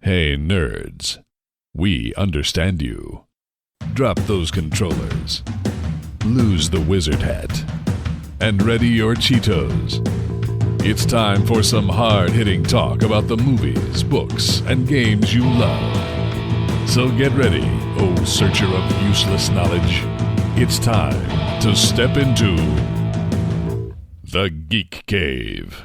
Hey, nerds. We understand you. Drop those controllers. Lose the wizard hat. And ready your Cheetos. It's time for some hard-hitting talk about the movies, books, and games you love. So get ready, oh searcher of useless knowledge. It's time to step into the Geek Cave.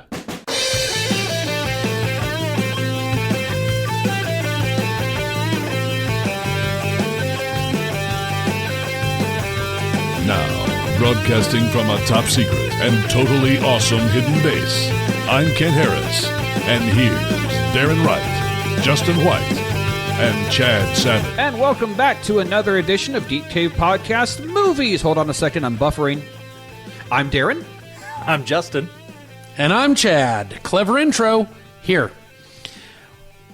Now, broadcasting from a top secret and totally awesome hidden base, I'm Ken Harris, and here's Darren Wright, Justin White, and Chad Savage. And welcome back to another edition of Geek Cave Podcast Movies. Hold on a second, I'm buffering. I'm Darren. I'm Justin. And I'm Chad. Clever intro. Here.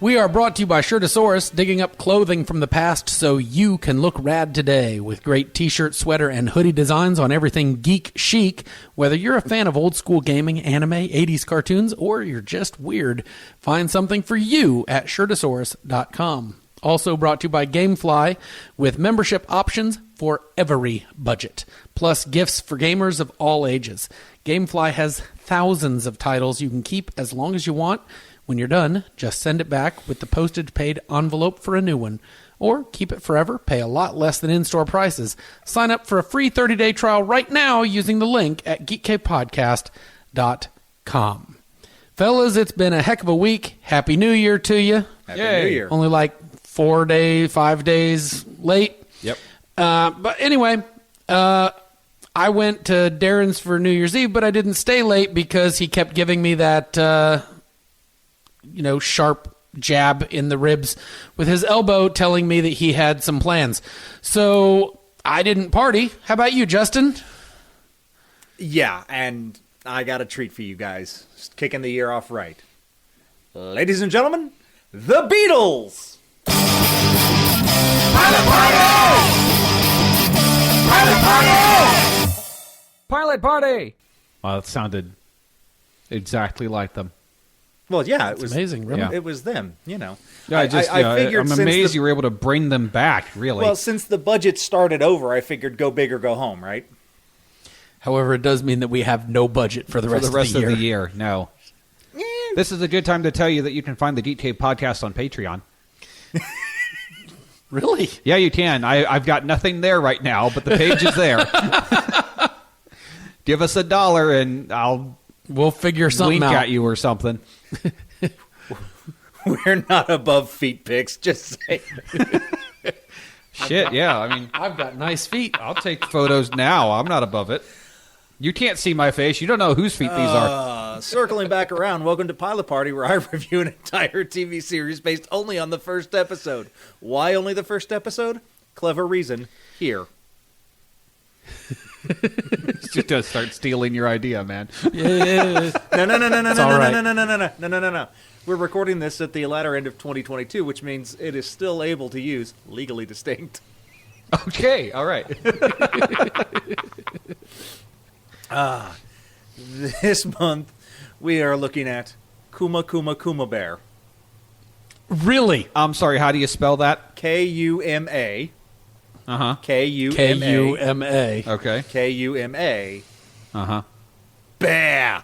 We are brought to you by Shirtosaurus, digging up clothing from the past so you can look rad today, with great t-shirt, sweater, and hoodie designs on everything geek chic. Whether you're a fan of old school gaming, anime, 80s cartoons, or you're just weird, find something for you at Shirtosaurus.com. Also brought to you by Gamefly, with membership options for every budget, plus gifts for gamers of all ages. Gamefly has thousands of titles you can keep as long as you want. When you're done, just send it back with the postage-paid envelope for a new one. Or keep it forever, pay a lot less than in-store prices. Sign up for a free 30-day trial right now using the link at geekcavepodcast.com. Fellas, it's been a heck of a week. Happy New Year to you. Happy New Year. Only like 5 days late. Yep. But anyway, I went to Darren's for New Year's Eve, but I didn't stay late because he kept giving me that... sharp jab in the ribs with his elbow, telling me that he had some plans. So I didn't party. How about you, Justin? Yeah, and I got a treat for you guys. Just kicking the year off right. Ladies and gentlemen, the Beatles! Pilot Party! Pilot Party! Pilot Party! Well, it sounded exactly like them. Well, yeah, it was amazing. Really, it was them. You know, yeah, I figured. I'm amazed you were able to bring them back. Really, well, since the budget started over, I figured go big or go home. Right. However, it does mean that we have no budget for the rest of the year. No. This is a good time to tell you that you can find the Geek Cave podcast on Patreon. Really? Yeah, you can. I've got nothing there right now, but the page is there. Give us $1 and we'll figure something wink out at you or something. We're not above feet pics, just saying. Shit, yeah. I mean, I've got nice feet. I'll take photos now. I'm not above it. You can't see my face. You don't know whose feet these are. Circling back around, welcome to Pilot Party, where I review an entire TV series based only on the first episode. Why only the first episode? Clever reason. Here. Just to start stealing your idea, man. Yeah. No. We're recording this at the latter end of 2022, which means it is still able to use legally distinct. Okay, all right. This month we are looking at Kuma Kuma Kuma Bear. Really? I'm sorry, how do you spell that? Kuma. Uh-huh. Kuma. Kuma. Okay. Kuma. Uh-huh. Bear.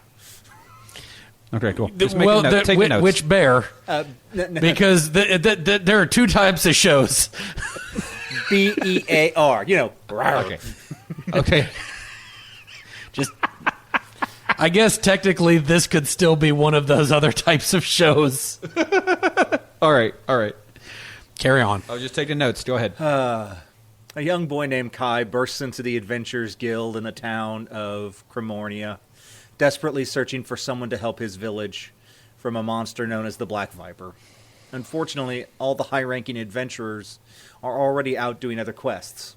Okay, cool. Just make a note. Take notes. Which bear? Because there are two types of shows. Bear. You know. Okay. Okay. Just, I guess technically this could still be one of those other types of shows. All right. Carry on. I was just taking notes. Go ahead. A young boy named Kai bursts into the Adventurers Guild in a town of Cremornia, desperately searching for someone to help his village from a monster known as the Black Viper. Unfortunately, all the high-ranking adventurers are already out doing other quests.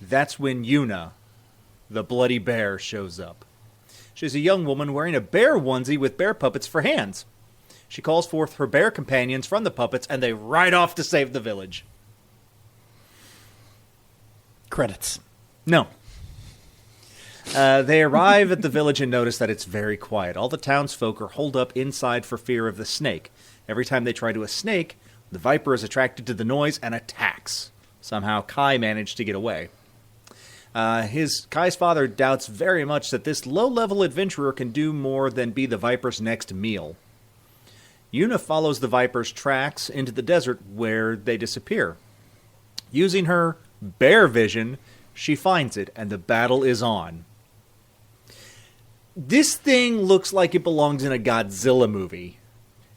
That's when Yuna, the bloody bear, shows up. She's a young woman wearing a bear onesie with bear puppets for hands. She calls forth her bear companions from the puppets, and they ride off to save the village. Credits. No. They arrive at the village and notice that it's very quiet. All the townsfolk are holed up inside for fear of the snake, Every time they try to a snake, the viper is attracted to the noise and attacks. Somehow Kai managed to get away. Kai's father doubts very much that this low-level adventurer can do more than be the viper's next meal. Yuna follows the viper's tracks into the desert where they disappear. Using her bear vision, she finds it, and the battle is on. This thing looks like it belongs in a Godzilla movie.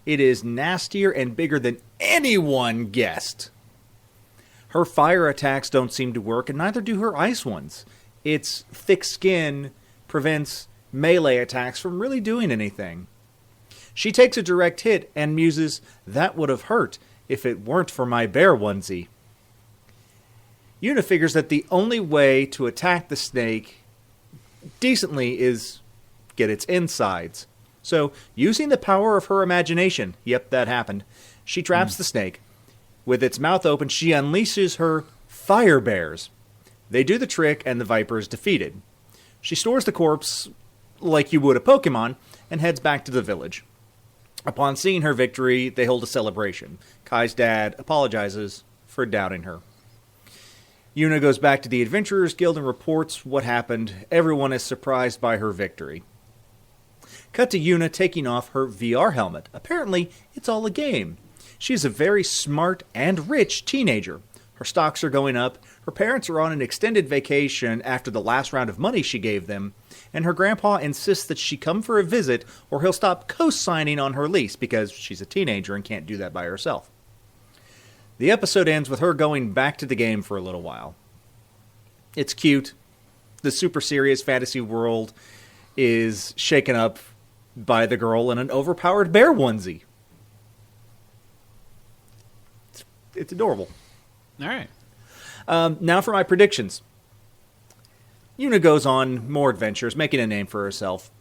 It is nastier and bigger than anyone guessed. Her fire attacks don't seem to work, and neither do her ice ones. Its thick skin prevents melee attacks from really doing anything. She takes a direct hit and muses, "That would have hurt if it weren't for my bear onesie." Yuna figures that the only way to attack the snake decently is get its insides. So, using the power of her imagination, yep, that happened, she traps the snake. With its mouth open, she unleashes her fire bears. They do the trick, and the viper is defeated. She stores the corpse like you would a Pokemon, and heads back to the village. Upon seeing her victory, they hold a celebration. Kai's dad apologizes for doubting her. Yuna goes back to the Adventurers Guild and reports what happened. Everyone is surprised by her victory. Cut to Yuna taking off her VR helmet. Apparently, it's all a game. She is a very smart and rich teenager. Her stocks are going up, her parents are on an extended vacation after the last round of money she gave them, and her grandpa insists that she come for a visit or he'll stop co-signing on her lease because she's a teenager and can't do that by herself. The episode ends with her going back to the game for a little while. It's cute. The super serious fantasy world is shaken up by the girl in an overpowered bear onesie. It's adorable. All right. Now for my predictions. Yuna goes on more adventures, making a name for herself.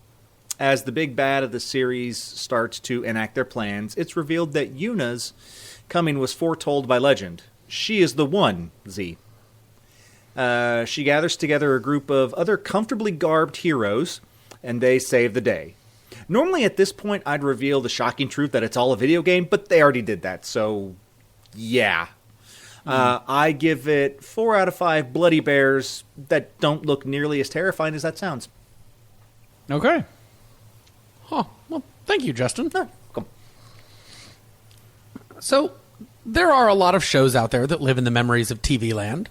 As the big bad of the series starts to enact their plans, it's revealed that Yuna's coming was foretold by legend. She is the one, Z. She gathers together a group of other comfortably garbed heroes, and they save the day. Normally at this point I'd reveal the shocking truth that it's all a video game, but they already did that, so yeah. I give it 4 out of 5 bloody bears that don't look nearly as terrifying as that sounds. Okay. Huh. Well, thank you, Justin. Come. So, there are a lot of shows out there that live in the memories of TV land.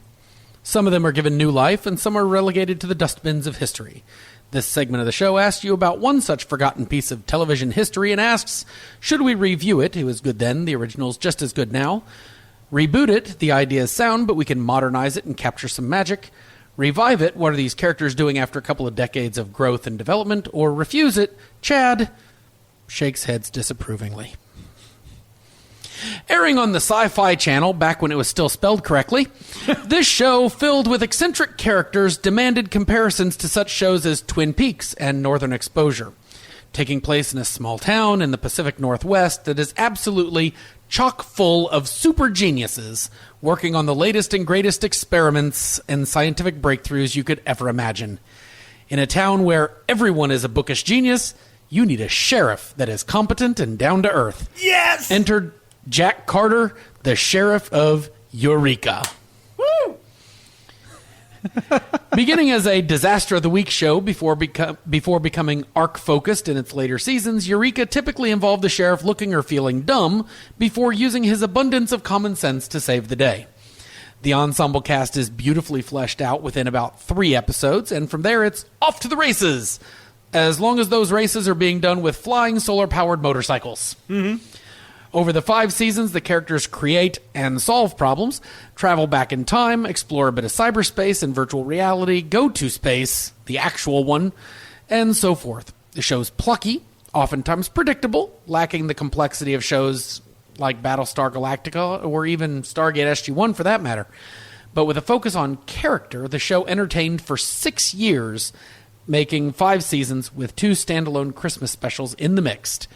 Some of them are given new life, and some are relegated to the dustbins of history. This segment of the show asks you about one such forgotten piece of television history and asks, should we review it? It was good then, the original's just as good now. Reboot it, the idea is sound, but we can modernize it and capture some magic. Revive it, what are these characters doing after a couple of decades of growth and development? Or refuse it, Chad shakes heads disapprovingly. Airing on the Sci-Fi Channel back when it was still spelled correctly, this show, filled with eccentric characters, demanded comparisons to such shows as Twin Peaks and Northern Exposure. Taking place in a small town in the Pacific Northwest that is absolutely chock full of super geniuses working on the latest and greatest experiments and scientific breakthroughs you could ever imagine. In a town where everyone is a bookish genius, you need a sheriff that is competent and down to earth. Yes! Enter Jack Carter, the sheriff of Eureka. Woo! Beginning as a Disaster of the Week show before becoming arc-focused in its later seasons, Eureka typically involved the sheriff looking or feeling dumb before using his abundance of common sense to save the day. The ensemble cast is beautifully fleshed out within about 3 episodes, and from there it's off to the races, as long as those races are being done with flying solar-powered motorcycles. Mm-hmm. Over the 5 seasons, the characters create and solve problems, travel back in time, explore a bit of cyberspace and virtual reality, go to space, the actual one, and so forth. The show's plucky, oftentimes predictable, lacking the complexity of shows like Battlestar Galactica or even Stargate SG-1 for that matter. But with a focus on character, the show entertained for 6 years, making 5 seasons with 2 standalone Christmas specials in the mix.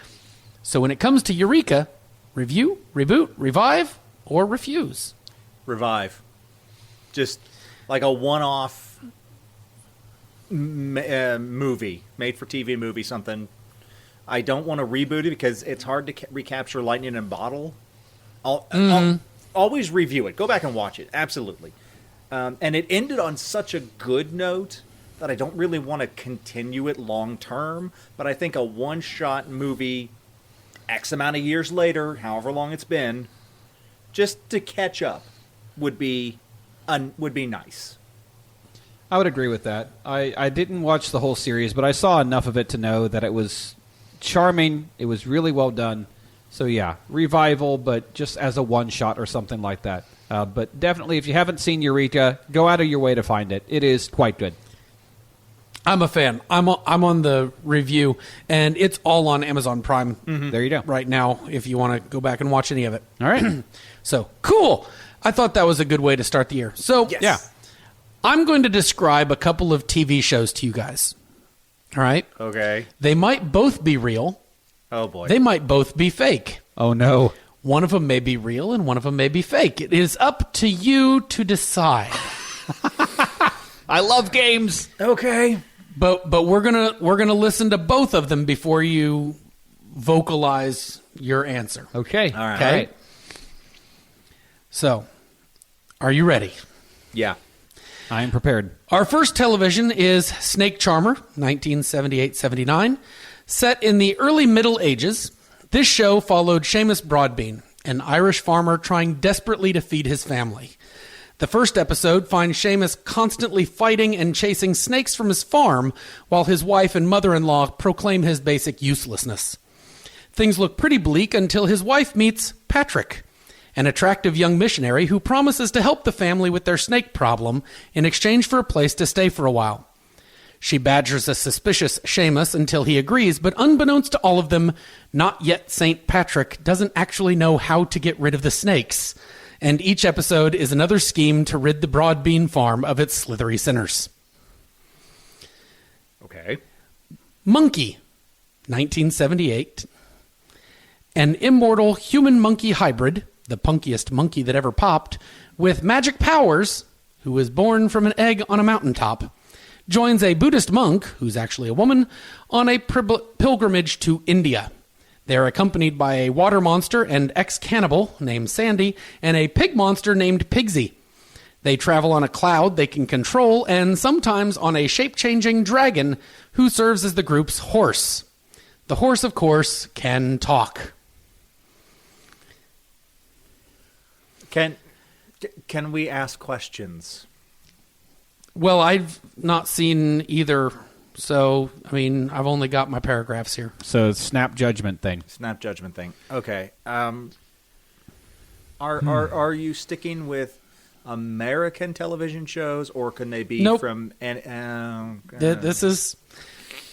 So when it comes to Eureka, review, reboot, revive, or refuse? Revive. Just like a one-off movie, made-for-TV movie, something I don't want to reboot it because it's hard to recapture lightning in a bottle. I'll always review it. Go back and watch it. Absolutely. And it ended on such a good note that I don't really want to continue it long term. But I think a one-shot movie, X amount of years later, however long it's been, just to catch up would be nice. I would agree with that. I didn't watch the whole series, but I saw enough of it to know that it was charming. It was really well done. So yeah, revival, but just as a one-shot or something like that. But definitely, if you haven't seen Eureka, go out of your way to find it. It is quite good. I'm a fan. I'm on the review, and it's all on Amazon Prime. There you go. Right now, if you want to go back and watch any of it. All right. So, cool. I thought that was a good way to start the year. So, Yes. yeah. I'm going to describe a couple of TV shows to you guys. All right? Okay. They might both be real. Oh, boy. They might both be fake. Oh, no. One of them may be real, and one of them may be fake. It is up to you to decide. I love games. Okay. But we're gonna listen to both of them before you vocalize your answer. Okay. All right. Okay. All right. So, are you ready? Yeah. I am prepared. Our first television is Snake Charmer, 1978-79. Set in the early Middle Ages, this show followed Seamus Broadbean, an Irish farmer trying desperately to feed his family. The first episode finds Seamus constantly fighting and chasing snakes from his farm, while his wife and mother-in-law proclaim his basic uselessness. Things look pretty bleak until his wife meets Patrick, an attractive young missionary who promises to help the family with their snake problem in exchange for a place to stay for a while. She badgers a suspicious Seamus until he agrees, but unbeknownst to all of them, not yet St. Patrick doesn't actually know how to get rid of the snakes, and each episode is another scheme to rid the Broadbean farm of its slithery sinners. Okay. Monkey, 1978. An immortal human-monkey hybrid, the punkiest monkey that ever popped, with magic powers, who was born from an egg on a mountaintop, joins a Buddhist monk, who's actually a woman, on a pilgrimage to India. They are accompanied by a water monster and ex-cannibal named Sandy, and a pig monster named Pigsy. They travel on a cloud they can control, and sometimes on a shape-changing dragon who serves as the group's horse. The horse, of course, can talk. Can we ask questions? Well, I've not seen either, so, I mean, I've only got my paragraphs here. So, snap judgment thing. Snap judgment thing. Okay. Are you sticking with American television shows, or can they be Nope. from? This is...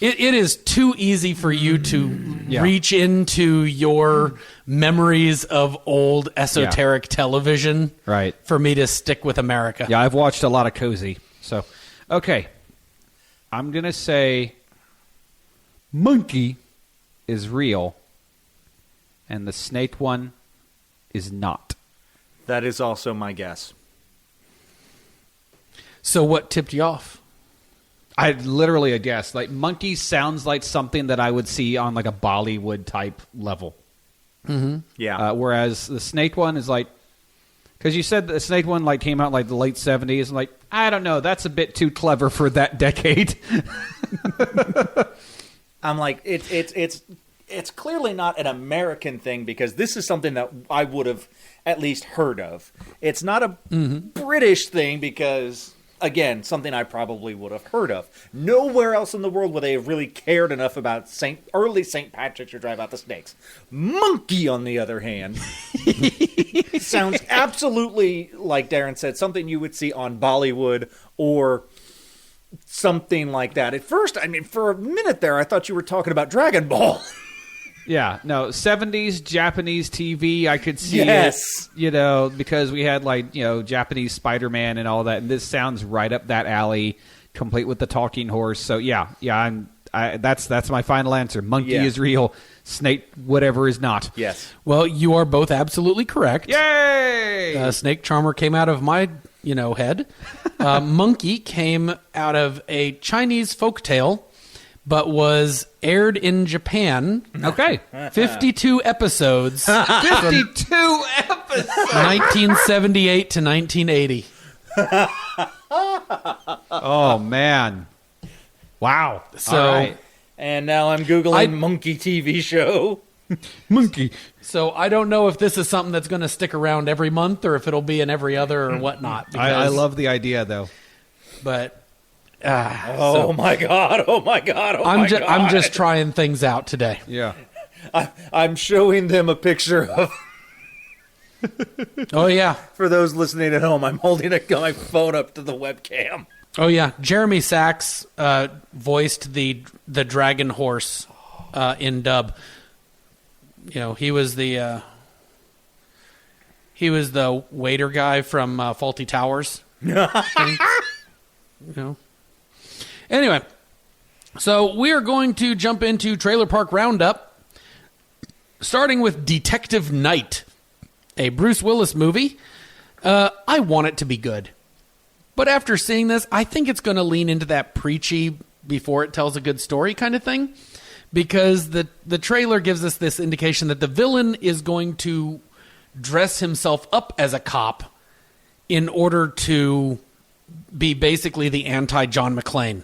It is too easy for you to reach into your memories of old esoteric television Right. for me to stick with America. Yeah, I've watched a lot of Cozy. So, okay. I'm going to say Monkey is real, and the snake one is not. That is also my guess. So what tipped you off? I literally a guess. Like, Monkey sounds like something that I would see on, like, a Bollywood type level. Yeah. Whereas the snake one is like... Because you said the snake one like came out like the late 70s. And like, I don't know. That's a bit too clever for that decade. I'm like, it's clearly not an American thing, because this is something that I would have at least heard of. It's not a British thing, because, again, something I probably would have heard of. Nowhere else in the world would they have really cared enough about early St. Patrick to drive out the snakes. Monkey, on the other hand, sounds absolutely, like Darren said, something you would see on Bollywood or something like that. At first, I mean, for a minute there, I thought you were talking about Dragon Ball. Yeah, no, 70s Japanese TV, I could see Yes. it, you know, because we had, like, you know, Japanese Spider-Man and all that, and this sounds right up that alley, complete with the talking horse. So, yeah, that's my final answer. Monkey is real, snake whatever is not. Yes. Well, you are both absolutely correct. Yay! Snake Charmer came out of my, head. Monkey came out of a Chinese folktale but was aired in Japan. Okay. 52 episodes. 52 episodes. 1978 to 1980. Oh, man. Wow. So, All right. And now I'm Googling monkey TV show. Monkey. So I don't know if this is something that's going to stick around every month or if it'll be in every other or whatnot. I love the idea, though. But My God. I'm just trying things out today. Yeah. I'm showing them a picture of. Oh yeah. For those listening at home, I'm holding my phone up to the webcam. Oh yeah. Jeremy Sachs voiced the dragon horse in dub. You know, he was the waiter guy from Faulty Towers. You know. Anyway, so we are going to jump into Trailer Park Roundup, starting with Detective Night, a Bruce Willis movie. I want it to be good. But after seeing this, I think it's going to lean into that preachy before it tells a good story kind of thing. Because the trailer gives us this indication that the villain is going to dress himself up as a cop in order to be basically the anti-John McClane.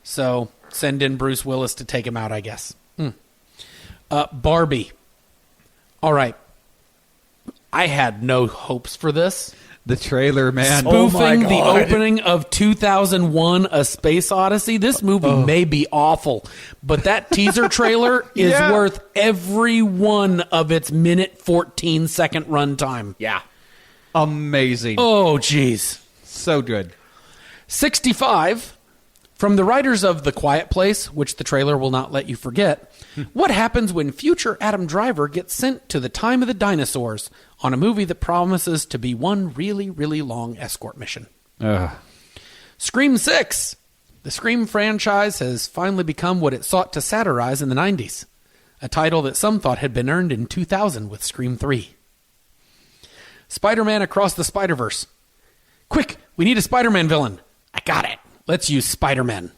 So send in Bruce Willis to take him out, I guess. Barbie. All right. I had no hopes for this. The trailer, man. Spoofing the opening of 2001 A Space Odyssey. This movie may be awful, but that teaser trailer is worth every one of its minute 14-second runtime. Yeah. Amazing. Oh, jeez. So good. 65, from the writers of The Quiet Place, which the trailer will not let you forget. What happens when future Adam Driver gets sent to the time of the dinosaurs on a movie that promises to be one really, really long escort mission? Scream 6. The Scream franchise has finally become what it sought to satirize in the 90s. A title that some thought had been earned in 2000 with Scream 3. Spider-Man Across the Spider-Verse. Quick, we need a Spider-Man villain. I got it. Let's use Spider-Man.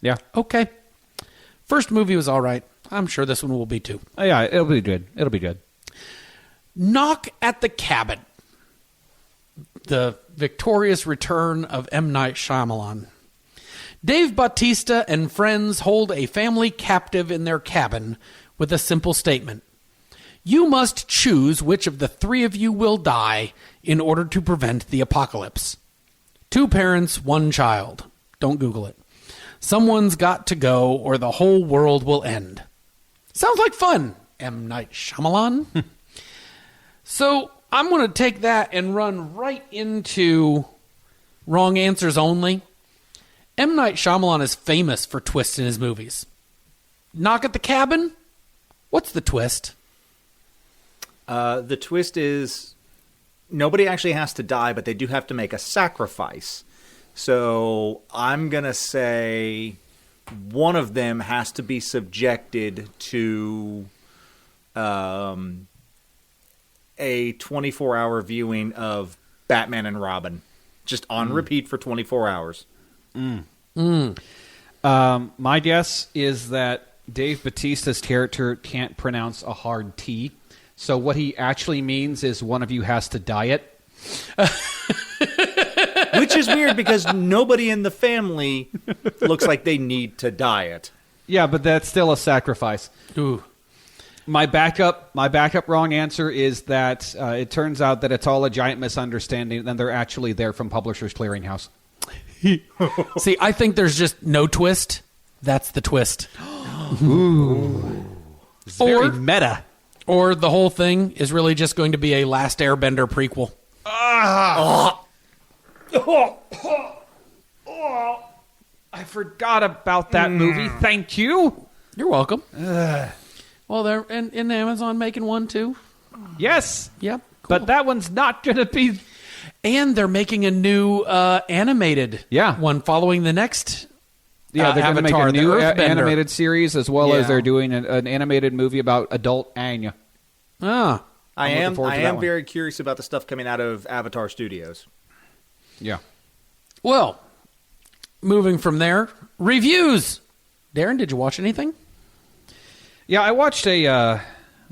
Yeah. Okay. First movie was all right. I'm sure this one will be too. Oh, yeah, it'll be good. It'll be good. Knock at the Cabin. The victorious return of M. Night Shyamalan. Dave Bautista and friends hold a family captive in their cabin with a simple statement. You must choose which of the three of you will die in order to prevent the apocalypse. 2 parents, 1 child. Don't Google it. Someone's got to go or the whole world will end. Sounds like fun, M. Night Shyamalan. So I'm going to take that and run right into wrong answers only. M. Night Shyamalan is famous for twists in his movies. Knock at the Cabin? What's the twist? The twist is nobody actually has to die, but they do have to make a sacrifice. So I'm going to say one of them has to be subjected to a 24-hour viewing of Batman and Robin. Just on repeat for 24 hours. My guess is that Dave Bautista's character can't pronounce a hard T. So what he actually means is one of you has to diet. Which is weird because nobody in the family looks like they need to diet. Yeah, but that's still a sacrifice. Ooh. My backup wrong answer is that it turns out that it's all a giant misunderstanding and they're actually there from Publishers Clearinghouse. See, I think there's just no twist. That's the twist. Ooh. It's very meta. Or the whole thing is really just going to be a Last Airbender prequel. I forgot about that movie. Thank you. You're welcome. Well, they're in Amazon making one too. Yes. Yep. Cool. But that one's not going to be... And they're making a new animated one following the next they're going to make Avatar, a new the Earthbender. animated series as well as they're doing an animated movie about adult Anya. Ah. I am one. very curious about the stuff coming out of Avatar Studios. Yeah. Well, moving from there, reviews. Darren, did you watch anything? Yeah, I watched a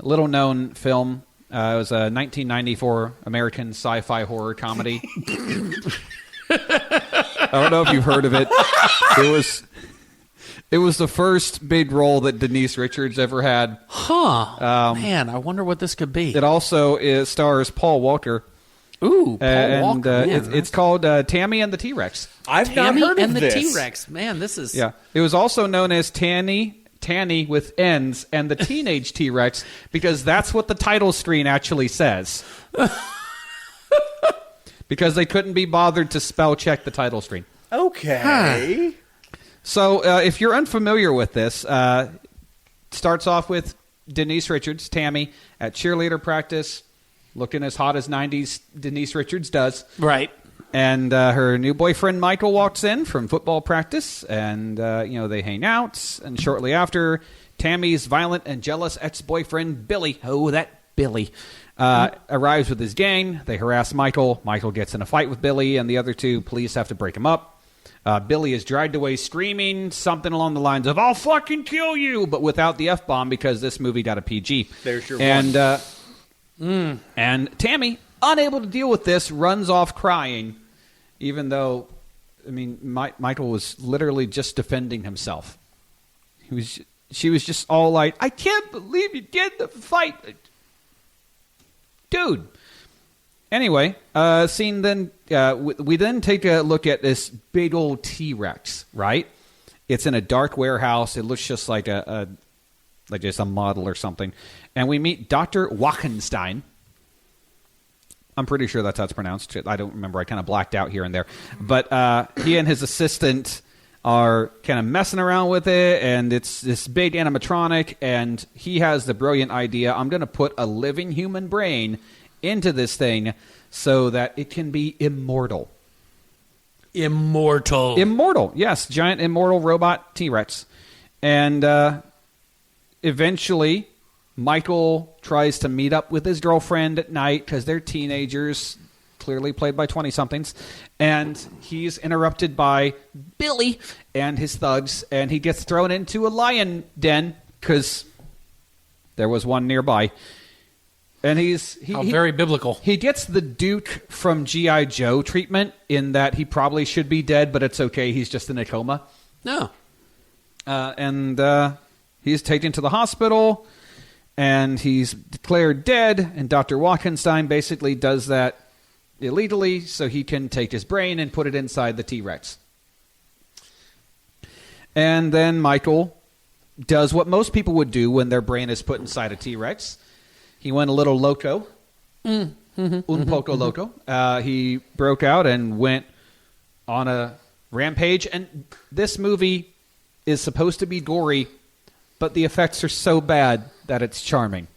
little-known film. It was a 1994 American sci-fi horror comedy. I don't know if you've heard of it. It was the first big role that Denise Richards ever had. Huh. Man, I wonder what this could be. It also stars Paul Walker. Ooh, Paul Walker. It's called Tammy and the T-Rex. I've not heard of this. Tammy and the T-Rex. Man, this is... Yeah. It was also known as Tanny with N's and the Teenage T-Rex because that's what the title screen actually says. Because they couldn't be bothered to spell check the title screen. Okay. So if you're unfamiliar with this, starts off with Denise Richards, Tammy, at cheerleader practice, looking as hot as 90s Denise Richards does. Right. And her new boyfriend, Michael, walks in from football practice, and, they hang out. And shortly after, Tammy's violent and jealous ex-boyfriend, Billy, arrives with his gang. They harass Michael. Michael gets in a fight with Billy, and the other two police have to break him up. Billy is dragged away screaming something along the lines of, "I'll fucking kill you," but without the F-bomb because this movie got a PG. There's your one. And Tammy, unable to deal with this, runs off crying, even though, Michael was literally just defending himself. She was just all like, "I can't believe you did the fight." Dude. Anyway, scene then, we then take a look at this big old T-Rex, right? It's in a dark warehouse. It looks just like just a model or something. And we meet Dr. Wachenstein. I'm pretty sure that's how it's pronounced. I don't remember. I kind of blacked out here and there. But he and his assistant are kind of messing around with it, and it's this big animatronic, and he has the brilliant idea, I'm going to put a living human brain into this thing so that it can be immortal. Immortal, yes. Giant immortal robot T-Rex. And eventually, Michael tries to meet up with his girlfriend at night because they're teenagers, clearly played by 20-somethings, and he's interrupted by Billy and his thugs, and he gets thrown into a lion den because there was one nearby. And How very biblical. He gets the Duke from G.I. Joe treatment in that he probably should be dead, but it's okay. He's just in a coma. No. And he's taken to the hospital, and he's declared dead, and Dr. Wachenstein basically does that illegally so he can take his brain and put it inside the T-Rex. And then Michael does what most people would do when their brain is put inside a T-Rex. He went a little loco. Un poco loco. He broke out and went on a rampage. And this movie is supposed to be gory, but the effects are so bad that it's charming.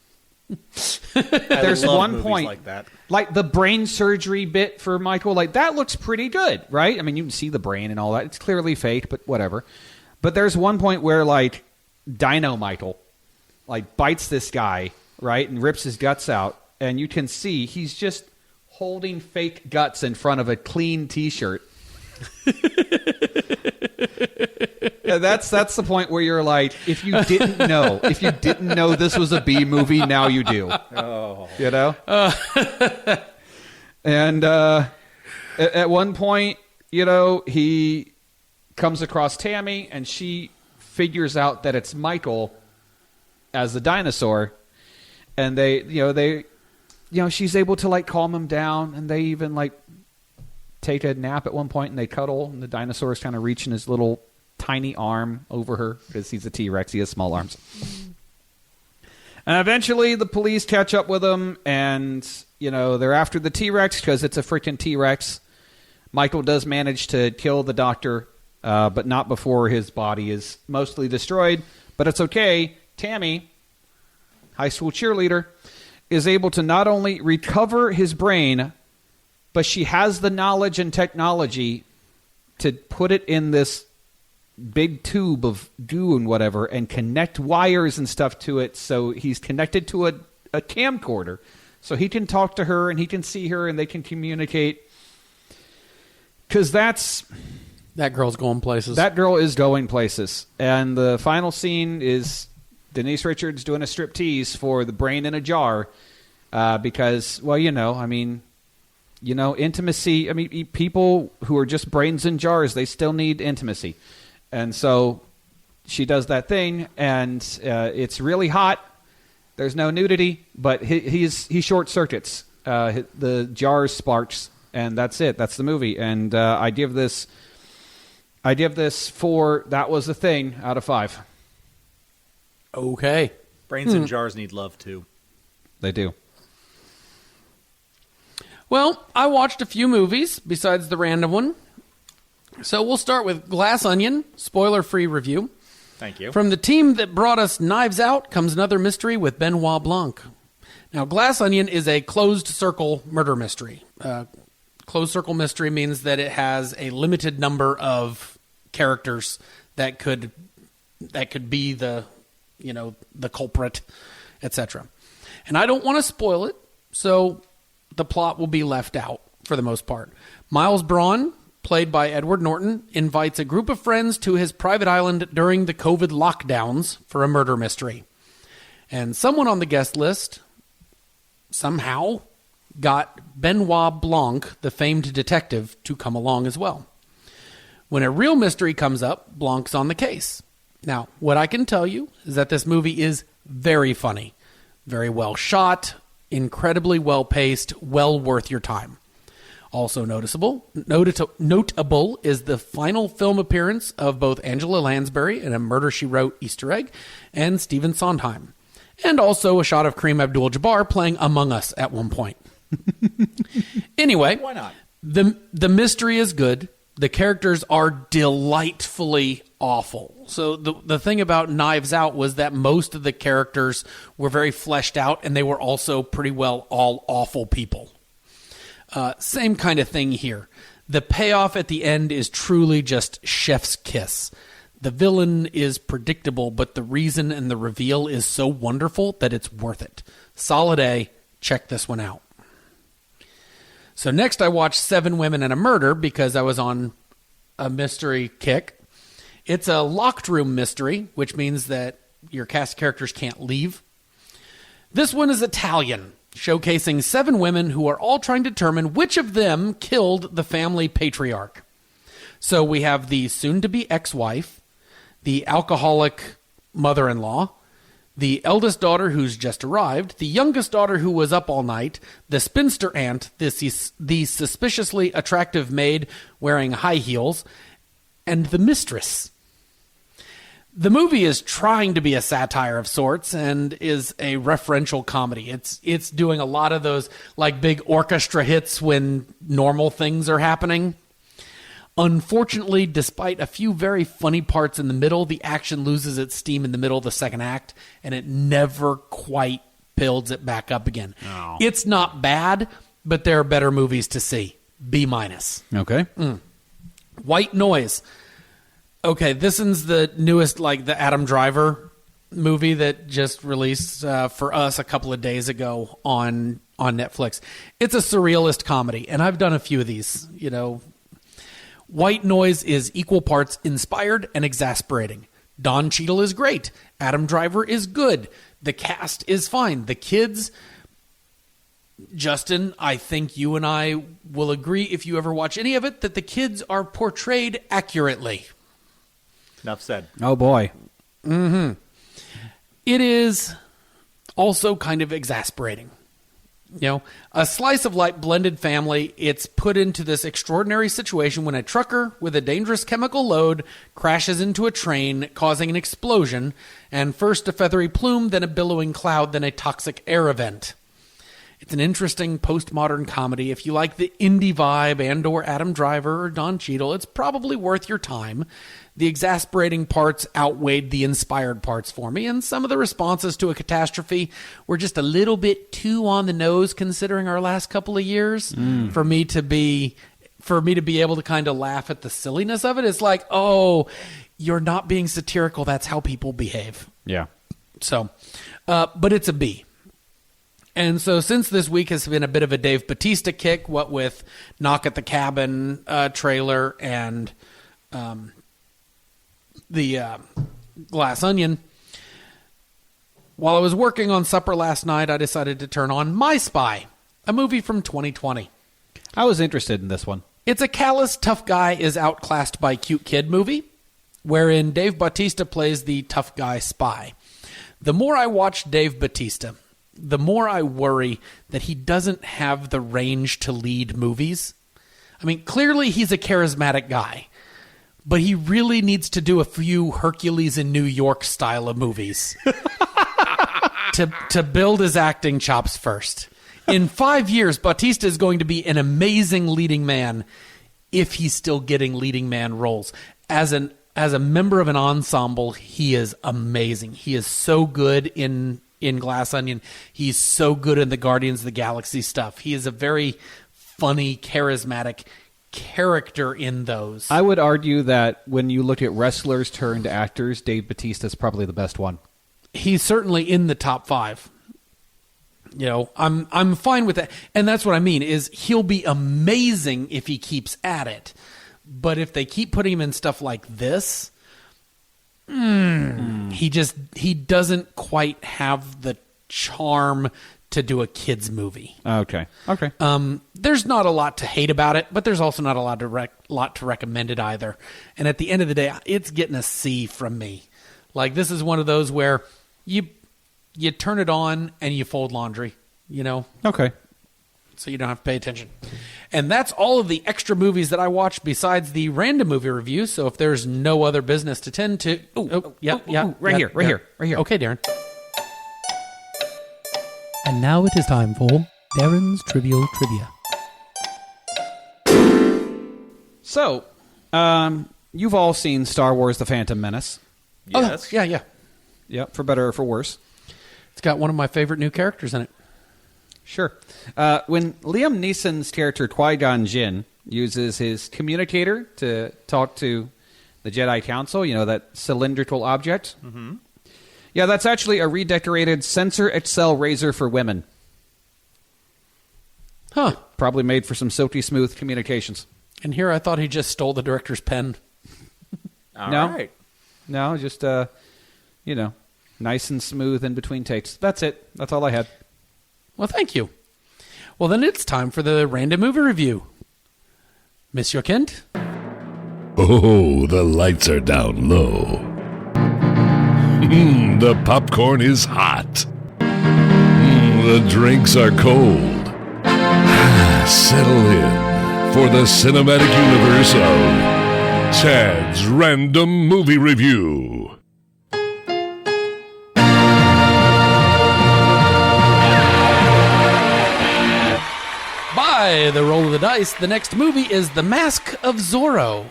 There's one point, like that. Like the brain surgery bit for Michael, like that looks pretty good, right? I mean, you can see the brain and all that. It's clearly fake, but whatever. But there's one point where like Dino Michael like bites this guy, right, and rips his guts out, and you can see he's just holding fake guts in front of a clean T-shirt. Yeah, that's the point where you're like, if you didn't know this was a B movie, now you do. Oh, you know. And at one point, he comes across Tammy, and she figures out that it's Michael as the dinosaur, and she's able to like calm him down, and they even like take a nap at one point, and they cuddle, and the dinosaur is kind of reaching his little tiny arm over her because he's a T-Rex. He has small arms. And eventually the police catch up with him, and they're after the T-Rex because it's a freaking T-Rex. Michael does manage to kill the doctor, but not before his body is mostly destroyed. But it's okay. Tammy, high school cheerleader, is able to not only recover his brain, but she has the knowledge and technology to put it in this big tube of goo and whatever and connect wires and stuff to it, so he's connected to a camcorder. So he can talk to her and he can see her and they can communicate. Because that's That girl's going places. That girl is going places. And the final scene is Denise Richards doing a striptease for the brain in a jar because, well, intimacy. I mean, people who are just brains in jars, they still need intimacy. And so she does that thing, and it's really hot. There's no nudity, but he short circuits. The jar sparks, and that's it. That's the movie. And I give this 4. That was a thing out of 5. Okay. Brains in jars need love too. They do. Well, I watched a few movies besides the random one. So we'll start with Glass Onion, spoiler-free review. Thank you. From the team that brought us Knives Out comes another mystery with Benoit Blanc. Now, Glass Onion is a closed-circle murder mystery. Closed-circle mystery means that it has a limited number of characters that could be the culprit, etc. And I don't want to spoil it, so the plot will be left out for the most part. Miles Braun, played by Edward Norton, invites a group of friends to his private island during the COVID lockdowns for a murder mystery. And someone on the guest list somehow got Benoit Blanc, the famed detective, to come along as well. When a real mystery comes up, Blanc's on the case. Now, what I can tell you is that this movie is very funny, very well shot, incredibly well paced, well worth your time. Also notable is the final film appearance of both Angela Lansbury in a Murder, She Wrote Easter egg and Stephen Sondheim. And also a shot of Kareem Abdul-Jabbar playing Among Us at one point. Anyway, why not? The mystery is good. The characters are delightfully awful. So the thing about Knives Out was that most of the characters were very fleshed out, and they were also pretty well all awful people. Same kind of thing here. The payoff at the end is truly just chef's kiss. The villain is predictable, but the reason and the reveal is so wonderful that it's worth it. Solid A. Check this one out. So next I watched 7 Women and a Murder because I was on a mystery kick. It's a locked room mystery, which means that your cast characters can't leave. This one is Italian, showcasing 7 women who are all trying to determine which of them killed the family patriarch. So we have the soon-to-be ex-wife, the alcoholic mother-in-law, the eldest daughter who's just arrived, the youngest daughter who was up all night, the spinster aunt, the suspiciously attractive maid wearing high heels, and the mistress. The movie is trying to be a satire of sorts and is a referential comedy. It's doing a lot of those like big orchestra hits when normal things are happening. Unfortunately, despite a few very funny parts in the middle, the action loses its steam in the middle of the second act, and it never quite builds it back up again. Oh. It's not bad, but there are better movies to see. B-. Okay. White Noise. Okay, this is the newest, like the Adam Driver movie that just released for us a couple of days ago on Netflix. It's a surrealist comedy, and I've done a few of these, White Noise is equal parts inspired and exasperating. Don Cheadle is great. Adam Driver is good. The cast is fine. The kids, Justin, I think you and I will agree, if you ever watch any of it, that the kids are portrayed accurately. Enough said. Oh, boy. Mm-hmm. It is also kind of exasperating. A slice of life blended family, it's put into this extraordinary situation when a trucker with a dangerous chemical load crashes into a train, causing an explosion, and first a feathery plume, then a billowing cloud, then a toxic air event. It's an interesting postmodern comedy. If you like the indie vibe and or Adam Driver or Don Cheadle, it's probably worth your time. The exasperating parts outweighed the inspired parts for me, and some of the responses to a catastrophe were just a little bit too on the nose considering our last couple of years for me to be able to kind of laugh at the silliness of it. It's like, oh, you're not being satirical. That's how people behave. Yeah. So, but it's a B. And so since this week has been a bit of a Dave Bautista kick, what with Knock at the Cabin trailer and Glass Onion. While I was working on supper last night, I decided to turn on My Spy, a movie from 2020. I was interested in this one. It's a callous, tough guy is outclassed by cute kid movie, wherein Dave Bautista plays the tough guy spy. The more I watch Dave Bautista, the more I worry that he doesn't have the range to lead movies. I mean, clearly he's a charismatic guy, but he really needs to do a few Hercules in New York style of movies to build his acting chops first. In 5 years, Bautista is going to be an amazing leading man if he's still getting leading man roles. As a member of an ensemble, he is amazing. He is so good in Glass Onion. He's so good in the Guardians of the Galaxy stuff. He is a very funny, charismatic character in those. I would argue that when you look at wrestlers turned actors, Dave Bautista is probably the best one. He's certainly in the top 5. You know, I'm fine with that. And that's what I mean, is he'll be amazing if he keeps at it. But if they keep putting him in stuff like this, he doesn't quite have the charm to do a kid's movie. Okay. There's not a lot to hate about it, but there's also not a lot to recommend it either. And at the end of the day, it's getting a C from me. Like, this is one of those where you turn it on and you fold laundry, you know? Okay. So you don't have to pay attention. And that's all of the extra movies that I watched besides the random movie review. So if there's no other business to tend to... Right here. Okay, Darren. And now it is time for Darren's Trivial Trivia. So, you've all seen Star Wars: The Phantom Menace. Yes. Oh, yeah. Yep, for better or for worse. It's got one of my favorite new characters in it. Sure. When Liam Neeson's character Qui-Gon Jinn uses his communicator to talk to the Jedi Council, you know, that cylindrical object? Mm-hmm. Yeah, that's actually a redecorated Sensor Excel razor for women. Huh. Probably made for some silky smooth communications. And here I thought he just stole the director's pen. All right. No, just, nice and smooth in between takes. That's it. That's all I had. Well, thank you. Well, then it's time for the random movie review. Monsieur Kent? Oh, the lights are down low. The popcorn is hot. The drinks are cold. Settle in for the cinematic universe of Chad's Random Movie Review. By the roll of the dice, the next movie is The Mask of Zorro.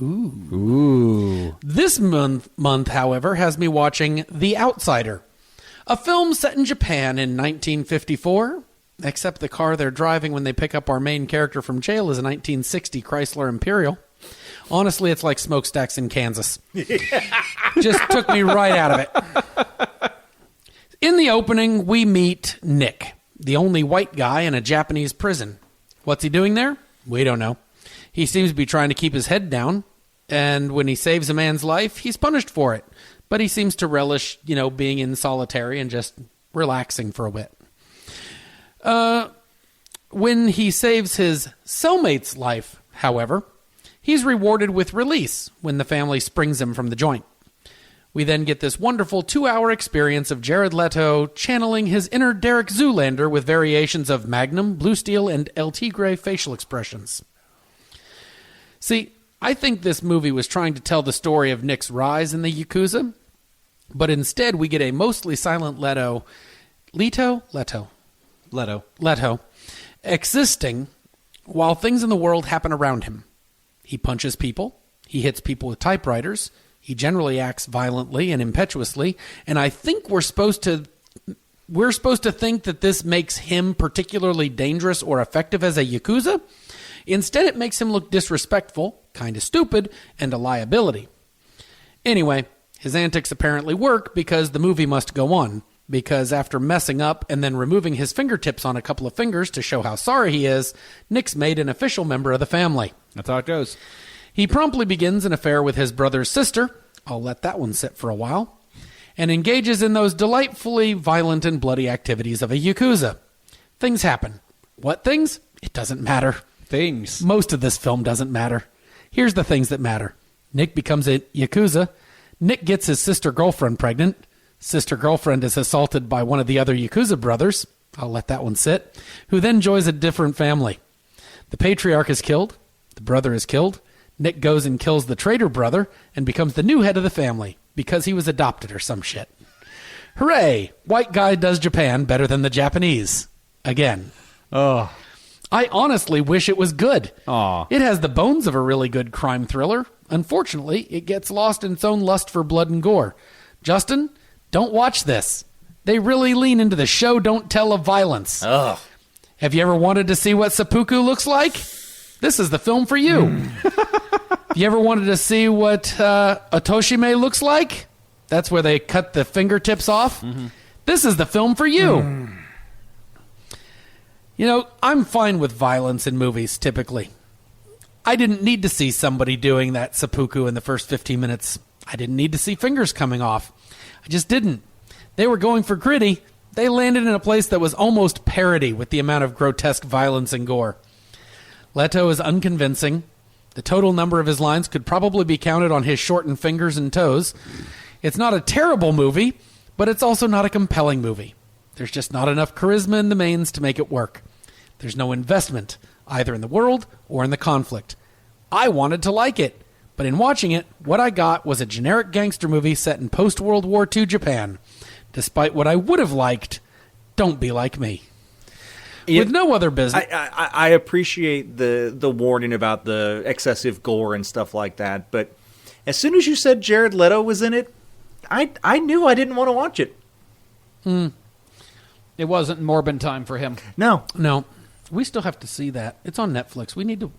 Ooh. This month, however, has me watching The Outsider, a film set in Japan in 1954, except the car they're driving when they pick up our main character from jail is a 1960 Chrysler Imperial. Honestly, it's like smokestacks in Kansas. Just took me right out of it. In the opening, we meet Nick, the only white guy in a Japanese prison. What's he doing there? We don't know. He seems to be trying to keep his head down, and when he saves a man's life, he's punished for it. But he seems to relish, being in solitary and just relaxing for a bit. When he saves his cellmate's life, however, he's rewarded with release when the family springs him from the joint. We then get this wonderful 2-hour experience of Jared Leto channeling his inner Derek Zoolander with variations of Magnum, Blue Steel, and El Tigre facial expressions. See, I think this movie was trying to tell the story of Nick's rise in the Yakuza, but instead we get a mostly silent Leto, existing while things in the world happen around him. He punches people, he hits people with typewriters, he generally acts violently and impetuously, and I think we're supposed to think that this makes him particularly dangerous or effective as a Yakuza. Instead, it makes him look disrespectful, kind of stupid, and a liability. Anyway, his antics apparently work because the movie must go on, because after messing up and then removing his fingertips on a couple of fingers to show how sorry he is, Nick's made an official member of the family. That's how it goes. He promptly begins an affair with his brother's sister. I'll let that one sit for a while. And engages in those delightfully violent and bloody activities of a Yakuza. Things happen. What things? It doesn't matter. Things. Most of this film doesn't matter. Here's the things that matter. Nick becomes a Yakuza. Nick gets his sister-girlfriend pregnant. Sister-girlfriend is assaulted by one of the other Yakuza brothers. I'll let that one sit. Who then joins a different family. The patriarch is killed. The brother is killed. Nick goes and kills the traitor brother and becomes the new head of the family because he was adopted or some shit. Hooray! White guy does Japan better than the Japanese. Again. Oh. I honestly wish it was good. Aw. It has the bones of a really good crime thriller. Unfortunately, it gets lost in its own lust for blood and gore. Justin, don't watch this. They really lean into the show don't tell of violence. Ugh. Have you ever wanted to see what seppuku looks like? This is the film for you. Have you ever wanted to see what otoshime looks like? That's where they cut the fingertips off. Mm-hmm. This is the film for you. You know, I'm fine with violence in movies, typically. I didn't need to see somebody doing that seppuku in the first 15 minutes. I didn't need to see fingers coming off. I just didn't. They were going for gritty. They landed in a place that was almost parody with the amount of grotesque violence and gore. Leto is unconvincing. The total number of his lines could probably be counted on his shortened fingers and toes. It's not a terrible movie, but it's also not a compelling movie. There's just not enough charisma in the mains to make it work. There's no investment, either in the world or in the conflict. I wanted to like it, but in watching it, what I got was a generic gangster movie set in post-World War II Japan. Despite what I would have liked, don't be like me. With no other business. I appreciate the warning about the excessive gore and stuff like that, but as soon as you said Jared Leto was in it, I knew I didn't want to watch it. It wasn't Morbin time for him. No. We still have to see that. It's on Netflix. We need to...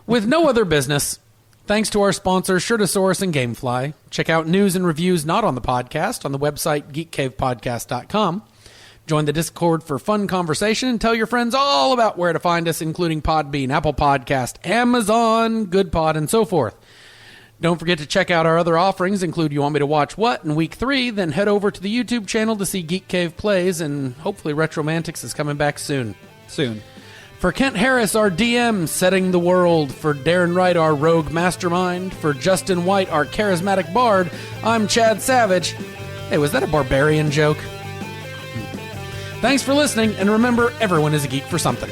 With no other business, thanks to our sponsors, Shirtosaurus and Gamefly. Check out news and reviews not on the podcast on the website geekcavepodcast.com. Join the Discord for fun conversation and tell your friends all about where to find us, including Podbean, Apple Podcast, Amazon, GoodPod, and so forth. Don't forget to check out our other offerings, include You Want Me to Watch What in Week 3, then head over to the YouTube channel to see Geek Cave Plays, and hopefully Retromantics is coming back soon. For Kent Harris, our DM, setting the world. For Darren Wright, our rogue mastermind. For Justin White, our charismatic bard, I'm Chad Savage. Hey, was that a barbarian joke? Thanks for listening, and remember, everyone is a geek for something.